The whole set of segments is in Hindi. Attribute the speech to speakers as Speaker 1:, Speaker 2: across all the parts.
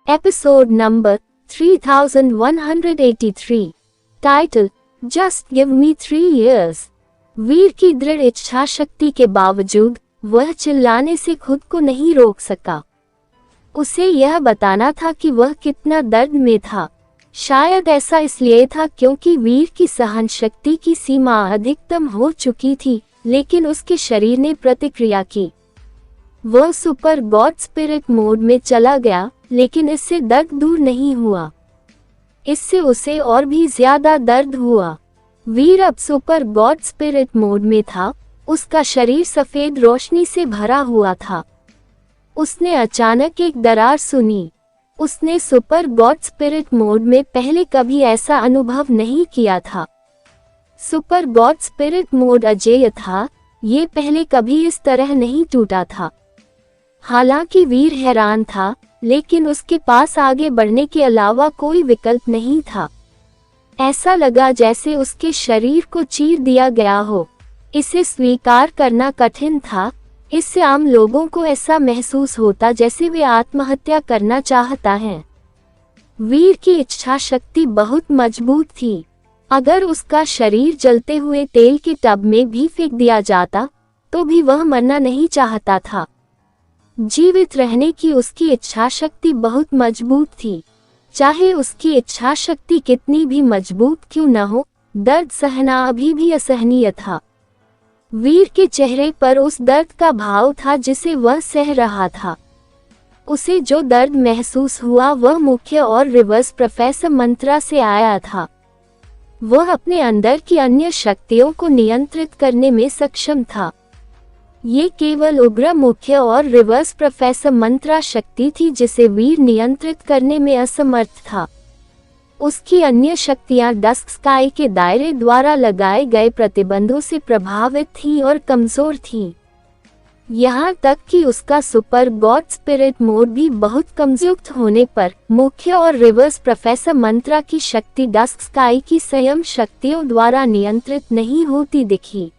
Speaker 1: Episode number 3183. Title: Just give me 3 years. वीर की दृढ़ इच्छा शक्ति के बावजूद वह चिल्लाने से खुद को नहीं रोक सका। उसे यह बताना था कि वह कितना दर्द में था। शायद ऐसा इसलिए था क्योंकि वीर की सहन शक्ति की सीमा अधिकतम हो चुकी थी, लेकिन उसके शरीर ने प्रतिक्रिया की। वह सुपर गॉड स्पिरिट मोड में चला गया, लेकिन इससे दर्द दूर नहीं हुआ। इससे उसे और भी ज्यादा दर्द हुआ। वीर अब सुपर गॉड स्पिरिट मोड में था। उसका शरीर सफेद रोशनी से भरा हुआ था। उसने अचानक एक दरार सुनी। उसने सुपर गॉड स्पिरिट मोड में पहले कभी ऐसा अनुभव नहीं किया था। सुपर गॉड स्पिरिट मोड अजेय था। ये पहले कभी इस तरह नहीं टूटा था। हालांकि वीर हैरान था, लेकिन उसके पास आगे बढ़ने के अलावा कोई विकल्प नहीं था। ऐसा लगा जैसे उसके शरीर को चीर दिया गया हो। इसे स्वीकार करना कठिन था। इससे आम लोगों को ऐसा महसूस होता जैसे वे आत्महत्या करना चाहता है। वीर की इच्छा शक्ति बहुत मजबूत थी। अगर उसका शरीर जलते हुए तेल के टब में भी फेंक दिया जाता, तो भी वह मरना नहीं चाहता था। जीवित रहने की उसकी इच्छा शक्ति बहुत मजबूत थी। चाहे उसकी इच्छा शक्ति कितनी भी मजबूत क्यों न हो, दर्द सहना अभी भी असहनीय था। वीर के चेहरे पर उस दर्द का भाव था जिसे वह सह रहा था। उसे जो दर्द महसूस हुआ वह मुख्य और रिवर्स प्रोफेसर मंत्रा से आया था। वह अपने अंदर की अन्य शक्तियों को नियंत्रित करने में सक्षम था। ये केवल उग्र मुख्य और रिवर्स प्रोफेसर मंत्रा शक्ति थी जिसे वीर नियंत्रित करने में असमर्थ था। उसकी अन्य शक्तियां डस्क स्काई के दायरे द्वारा लगाए गए प्रतिबंधों से प्रभावित थीं और कमजोर थीं। यहाँ तक कि उसका सुपर गॉड स्पिरिट मोड भी बहुत कमजोर होने पर मुख्य और रिवर्स प्रोफेसर मंत्रा की शक्ति डस्क स्काई की संयम शक्तियों द्वारा नियंत्रित नहीं होती दिखी।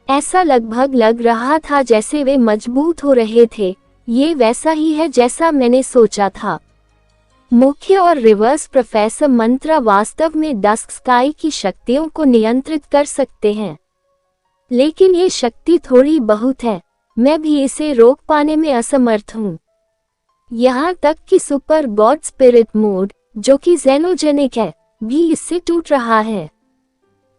Speaker 1: ऐसा लगभग लग रहा था जैसे वे मजबूत हो रहे थे। ये वैसा ही है जैसा मैंने सोचा था। मुख्य और रिवर्स प्रोफेसर मंत्रा वास्तव में डस्क स्काई की शक्तियों को नियंत्रित कर सकते हैं, लेकिन ये शक्ति थोड़ी बहुत है। मैं भी इसे रोक पाने में असमर्थ हूँ। यहाँ तक कि सुपर गॉड स्पिरिट मोड, जो कि जेनोजेनिक है, भी इससे टूट रहा है।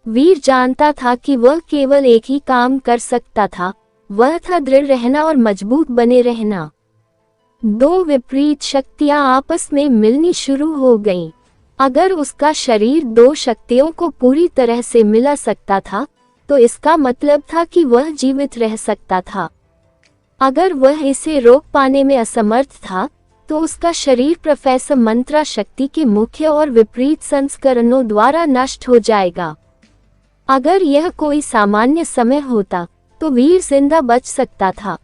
Speaker 1: वीर जानता था कि वह केवल एक ही काम कर सकता था, वह था दृढ़ रहना और मजबूत बने रहना। दो विपरीत शक्तियां आपस में मिलनी शुरू हो गईं। अगर उसका शरीर दो शक्तियों को पूरी तरह से मिला सकता था, तो इसका मतलब था कि वह जीवित रह सकता था। अगर वह इसे रोक पाने में असमर्थ था, तो उसका शरीर प्रोफेसर मंत्रा शक्ति के मुख्य और विपरीत संस्करणों द्वारा नष्ट हो जाएगा। अगर यह कोई सामान्य समय होता, तो वीर जिंदा बच सकता था,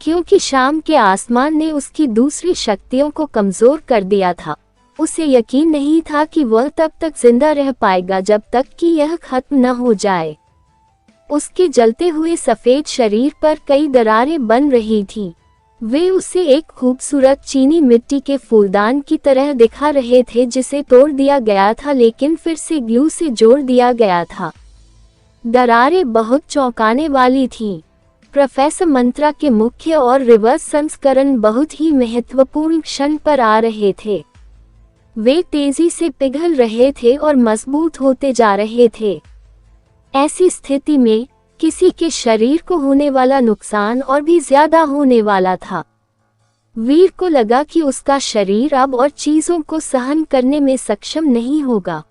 Speaker 1: क्योंकि शाम के आसमान ने उसकी दूसरी शक्तियों को कमजोर कर दिया था। उसे यकीन नहीं था कि वह तब तक जिंदा रह पाएगा जब तक कि यह खत्म न हो जाए। उसके जलते हुए सफेद शरीर पर कई दरारें बन रही थीं। वे उसे एक खूबसूरत चीनी मिट्टी के फूलदान की तरह दिखा रहे थे जिसे तोड़ दिया गया था, लेकिन फिर से ग्लू से जोड़ दिया गया था। दरारें बहुत चौंकाने वाली थीं। प्रोफेसर मंत्रा के मुख्य और रिवर्स संस्करण बहुत ही महत्वपूर्ण क्षण पर आ रहे थे। वे तेजी से पिघल रहे थे और मजबूत होते जा रहे थे। ऐसी स्थिति में किसी के शरीर को होने वाला नुकसान और भी ज्यादा होने वाला था। वीर को लगा कि उसका शरीर अब और चीजों को सहन करने में सक्षम नहीं होगा।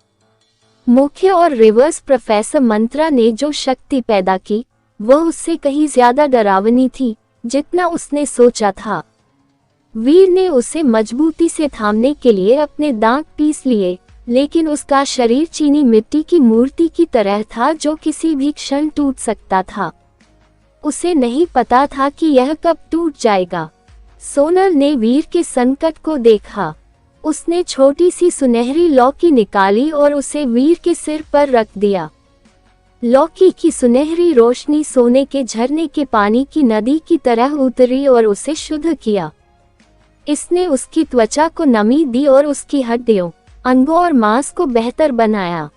Speaker 1: मुख्य और रिवर्स प्रोफेसर मंत्रा ने जो शक्ति पैदा की, वह उससे कहीं ज्यादा डरावनी थी जितना उसने सोचा था। वीर ने उसे मजबूती से थामने के लिए अपने दांत पीस लिए, लेकिन उसका शरीर चीनी मिट्टी की मूर्ति की तरह था जो किसी भी क्षण टूट सकता था। उसे नहीं पता था कि यह कब टूट जाएगा। सोनल ने वीर के संकट को देखा। उसने छोटी सी सुनहरी लौकी निकाली और उसे वीर के सिर पर रख दिया। लौकी की सुनहरी रोशनी सोने के झरने के पानी की नदी की तरह उतरी और उसे शुद्ध किया। इसने उसकी त्वचा को नमी दी और उसकी हड्डियों, अंगों और मांस को बेहतर बनाया।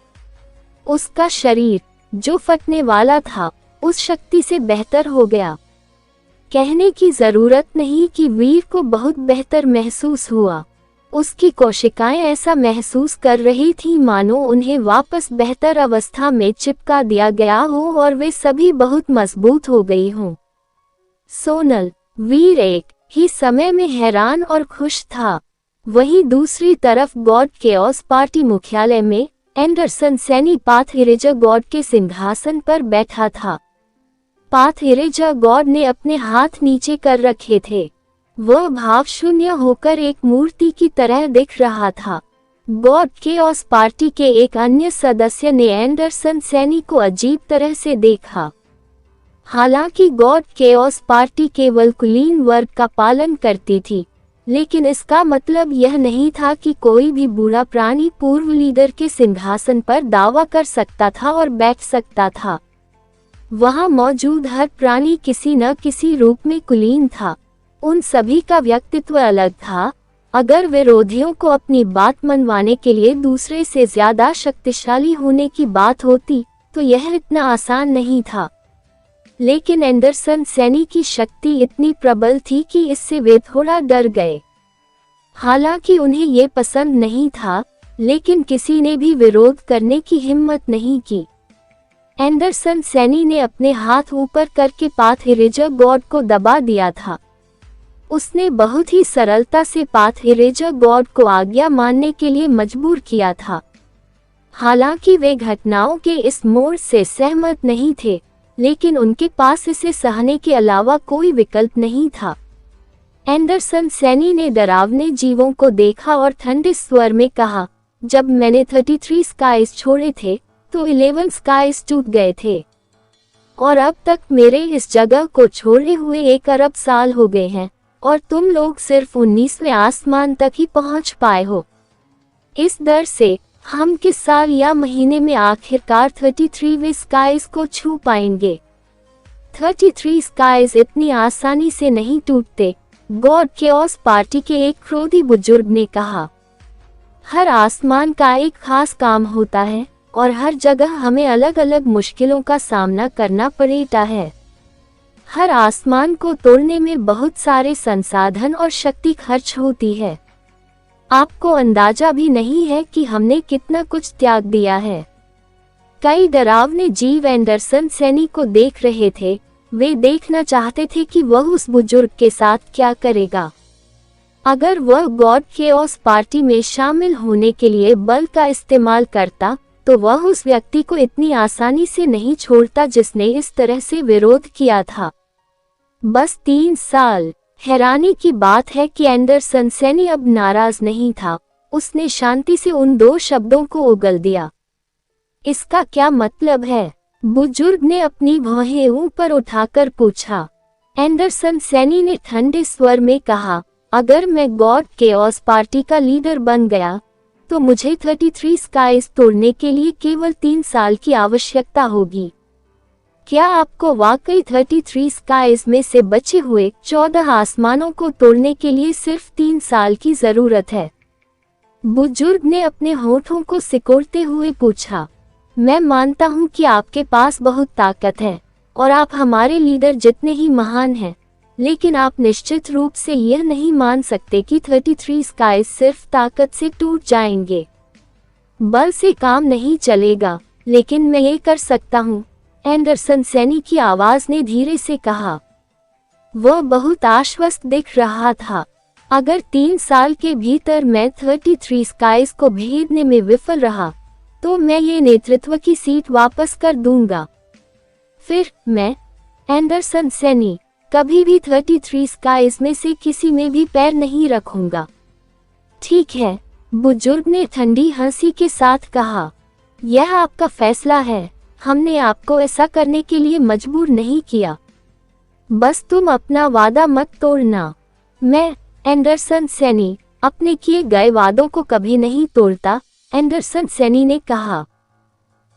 Speaker 1: उसका शरीर, जो फटने वाला था, उस शक्ति से बेहतर हो गया। कहने की जरूरत नहीं कि वीर को बहुत बेहतर महसूस हुआ। उसकी कोशिकाएं ऐसा महसूस कर रही थीं मानो उन्हें वापस बेहतर अवस्था में चिपका दिया गया हो और वे सभी बहुत मजबूत हो गई हों। सोनल, वीर एक ही समय में हैरान और खुश था। वहीं दूसरी तरफ गॉड केओस पार्टी मुख्यालय में एंडरसन सैनी पाथेरेजा गॉड के सिंहासन पर बैठा था। पाथेरेजा गॉड ने अपने हाथ नीचे कर रखे थे। वह भावशून्य होकर एक मूर्ति की तरह दिख रहा था। गॉड केओस पार्टी के एक अन्य सदस्य ने एंडरसन सैनी को अजीब तरह से देखा। हालांकि गॉड केओस पार्टी केवल कुलीन वर्ग का पालन करती थी, लेकिन इसका मतलब यह नहीं था कि कोई भी बूढ़ा प्राणी पूर्व लीडर के सिंहासन पर दावा कर सकता था और बैठ सकता था। वहां मौजूद हर प्राणी किसी न किसी रूप में कुलीन था। उन सभी का व्यक्तित्व अलग था। अगर विरोधियों को अपनी बात मनवाने के लिए दूसरे से ज्यादा शक्तिशाली होने की बात होती तो यह इतना आसान नहीं था। लेकिन एंडरसन सैनी की शक्ति इतनी प्रबल थी कि इससे वे थोड़ा डर गए। हालांकि उन्हें ये पसंद नहीं था, लेकिन किसी ने भी विरोध करने की हिम्मत नहीं की। एंडरसन सैनी ने अपने हाथ ऊपर करके पाथेरेजा गॉड को दबा दिया था। उसने बहुत ही सरलता से पाथेरेजा गॉड को आज्ञा मानने के लिए मजबूर किया था। हालांकि वे घटनाओं के इस मोड़ से सहमत नहीं थे, लेकिन उनके पास इसे सहने के अलावा कोई विकल्प नहीं था। एंडरसन सैनी ने डरावने जीवों को देखा और ठंडे स्वर में कहा, जब मैंने 33 स्काइज छोड़े थे तो 11 स्काइज टूट गए थे, और अब तक मेरे इस जगह को छोड़े हुए 1 अरब साल हो गए हैं, और तुम लोग सिर्फ 19वें आसमान तक ही पहुंच पाए हो। इस दर से हम किस साल या महीने में आखिरकार 33वें स्काइज को छू पाएंगे? 33 स्काइज इतनी आसानी से नहीं टूटते, गॉड केओस पार्टी के एक क्रोधी बुजुर्ग ने कहा। हर आसमान का एक खास काम होता है और हर जगह हमें अलग अलग मुश्किलों का सामना करना पड़ता है। हर आसमान को तोड़ने में बहुत सारे संसाधन और शक्ति खर्च होती है। आपको अंदाजा भी नहीं है कि हमने कितना कुछ त्याग दिया है। कई डरावने जीव एंडरसन सैनी को देख रहे थे। वे देखना चाहते थे कि वह उस बुजुर्ग के साथ क्या करेगा। अगर वह गॉड केओस पार्टी में शामिल होने के लिए बल का इस्तेमाल करता तो वह उस व्यक्ति को इतनी आसानी से नहीं छोड़ता जिसने इस तरह से विरोध किया था। बस 3 साल। हैरानी की बात है कि एंडरसन सैनी अब नाराज नहीं था। उसने शांति से उन 2 शब्दों को उगल दिया। इसका क्या मतलब है? बुजुर्ग ने अपनी भौहें ऊपर उठाकर पूछा। एंडरसन सैनी ने ठंडे स्वर में कहा, अगर मैं गॉड केओस पार्टी का लीडर बन गया तो मुझे 33 स्काइज तोड़ने के लिए केवल 3 साल की आवश्यकता होगी। क्या आपको वाकई 33 स्काइज में से बचे हुए 14 आसमानों को तोड़ने के लिए सिर्फ 3 साल की जरूरत है? बुजुर्ग ने अपने होठों को सिकोड़ते हुए पूछा। मैं मानता हूं कि आपके पास बहुत ताकत है और आप हमारे लीडर जितने ही महान हैं, लेकिन आप निश्चित रूप से यह नहीं मान सकते कि 33 स्काइज सिर्फ ताकत से टूट जाएंगे। बल से काम नहीं चलेगा, लेकिन मैं ये कर सकता हूं, एंडरसन सैनी की आवाज ने धीरे से कहा। वह बहुत आश्वस्त दिख रहा था। अगर 3 साल के भीतर मैं 33 स्काइज को भेदने में विफल रहा तो मैं ये नेतृत्व की सीट वापस कर दूंगा। फिर मैं, एंडरसन सैनी, कभी भी 33 स्काइज में से किसी में भी पैर नहीं रखूंगा। ठीक है, बुजुर्ग ने ठंडी हंसी के साथ कहा। यह आपका फैसला है। हमने आपको ऐसा करने के लिए मजबूर नहीं किया। बस तुम अपना वादा मत तोड़ना। मैं, एंडरसन सैनी, अपने किए गए वादों को कभी नहीं तोड़ता, एंडरसन सैनी ने कहा।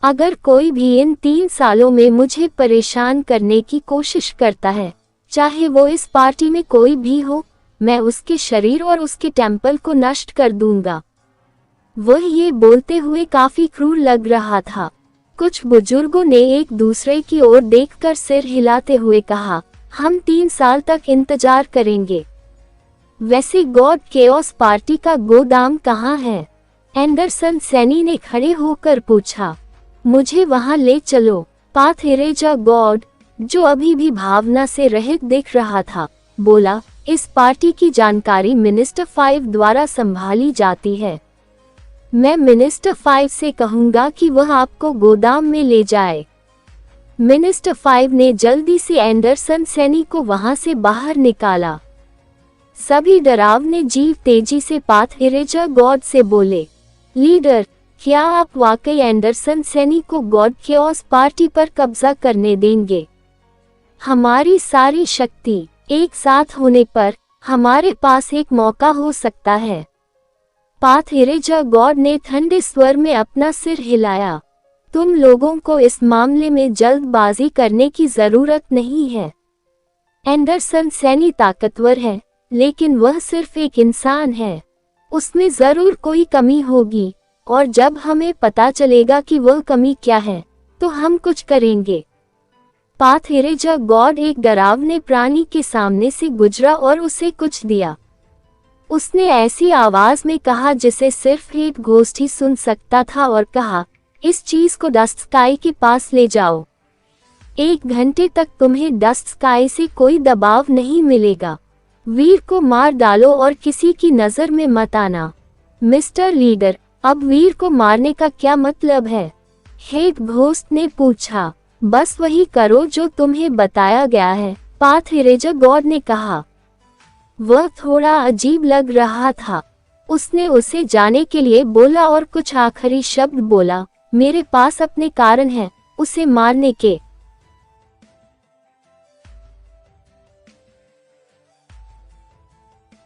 Speaker 1: अगर कोई भी इन 3 सालों में मुझे परेशान करने की कोशिश करता है, चाहे वो इस पार्टी में कोई भी हो, मैं उसके शरीर और उसके टेम्पल को नष्ट कर दूंगा। वह ये बोलते हुए काफी क्रूर लग रहा था। कुछ बुजुर्गों ने एक दूसरे की ओर देखकर सिर हिलाते हुए कहा, हम 3 साल तक इंतजार करेंगे। वैसे गॉड केओस पार्टी का गोदाम कहाँ है? एंडरसन सैनी ने खड़े होकर पूछा। मुझे वहां ले चलो। पाथ इरेजा गॉड, जो अभी भी भावना से रहित दिख रहा था, बोला, इस पार्टी की जानकारी मिनिस्टर 5 द्वारा संभाली जाती है। मैं मिनिस्टर 5 से कहूंगा कि वह आपको गोदाम में ले जाए। मिनिस्टर 5 ने जल्दी से एंडरसन सैनी को वहां से बाहर निकाला। सभी डरावने जीव तेजी से पाथ इरेजा गॉड से बोले, लीडर, क्या आप वाकई एंडरसन सैनी को गॉड केओस पार्टी पर कब्जा करने देंगे? हमारी सारी शक्ति एक साथ होने पर हमारे पास एक मौका हो सकता है। पाथ इरेजा गॉड ने ठंडे स्वर में अपना सिर हिलाया। तुम लोगों को इस मामले में जल्दबाजी करने की जरूरत नहीं है। एंडरसन सैनी ताकतवर है, लेकिन वह सिर्फ एक इंसान है। उसमें जरूर कोई कमी होगी, और जब हमें पता चलेगा कि वह कमी क्या है, तो हम कुछ करेंगे। पाथ इरेजा गॉड एक डरावने प्राणी के सामने से गुजरा और उसे कुछ दिया। उसने ऐसी आवाज में कहा जिसे सिर्फ एक घोस्ट ही सुन सकता था, और कहा, इस चीज को डस्ट स्काई के पास ले जाओ। 1 घंटे तक तुम्हें डस्ट स्काई से कोई दबाव नहीं मिलेगा। वीर को मार डालो और किसी की नजर में मत आना। मिस्टर लीडर, अब वीर को मारने का क्या मतलब है? हेड घोस्ट ने पूछा। बस वही करो जो तुम्हें बताया गया है, पाथ इरेजा गॉड ने कहा। वह थोड़ा अजीब लग रहा था। उसने उसे जाने के लिए बोला और कुछ आखिरी शब्द बोला, मेरे पास अपने कारण हैं उसे मारने के।